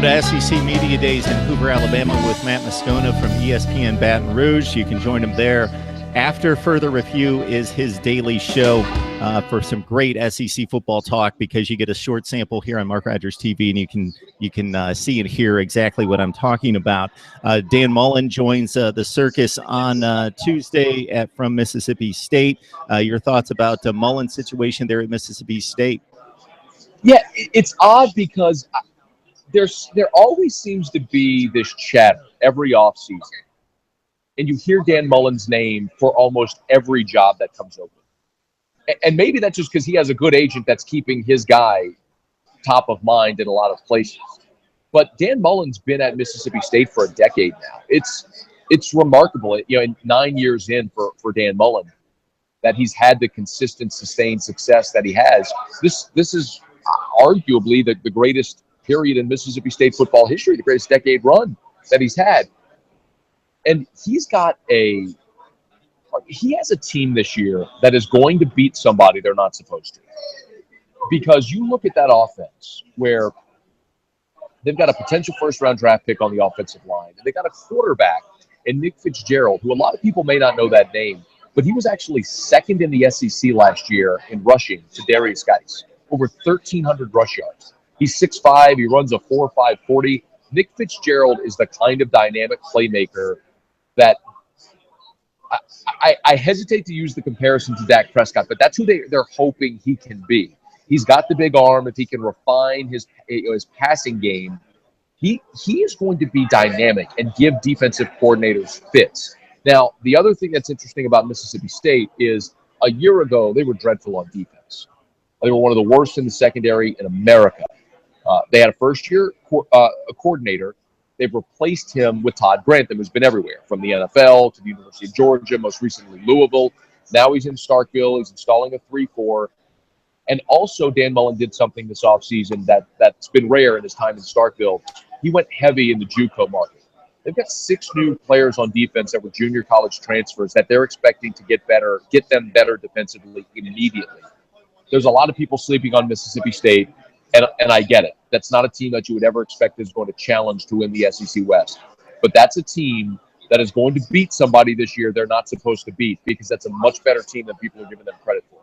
Welcome to SEC Media Days in Hoover, Alabama with Matt Moscona from ESPN Baton Rouge. You can join him there. After Further Review is his daily show for some great SEC football talk, because you get a short sample here on Mark Rogers TV, and you can see and hear exactly what I'm talking about. Dan Mullen joins the circus on Tuesday from Mississippi State. Your thoughts about Mullen's situation there at Mississippi State? Yeah, it's odd because there always seems to be this chatter every offseason, and you hear Dan Mullen's name for almost every job that comes open. And maybe that's just because he has a good agent that's keeping his guy top of mind in a lot of places. But Dan Mullen's been at Mississippi State for a decade now. It's remarkable, in 9 years in for Dan Mullen, that he's had the consistent, sustained success that he has. This is arguably the greatest period in Mississippi State football history, the greatest decade run that he's had. And he has a team this year that is going to beat somebody they're not supposed to. Because you look at that offense where they've got a potential first-round draft pick on the offensive line, and they got a quarterback in Nick Fitzgerald, who a lot of people may not know that name, but he was actually second in the SEC last year in rushing to Darius Geis, over 1,300 rush yards. He's 6'5", he runs a 4.5 40. Nick Fitzgerald is the kind of dynamic playmaker that I hesitate to use the comparison to Dak Prescott, but that's who they're hoping he can be. He's got the big arm. If he can refine his passing game, he is going to be dynamic and give defensive coordinators fits. Now, the other thing that's interesting about Mississippi State is a year ago, they were dreadful on defense. They were one of the worst in the secondary in America. They had a first-year coordinator. They've replaced him with Todd Grantham, who's been everywhere, from the NFL to the University of Georgia, most recently Louisville. Now he's in Starkville. He's installing a 3-4. And also Dan Mullen did something this offseason that's been rare in his time in Starkville. He went heavy in the JUCO market. They've got 6 new players on defense that were junior college transfers that they're expecting to get them better defensively immediately. There's a lot of people sleeping on Mississippi State, and I get it. That's not a team that you would ever expect is going to challenge to win the SEC West. But that's a team that is going to beat somebody this year they're not supposed to beat, because that's a much better team than people are giving them credit for.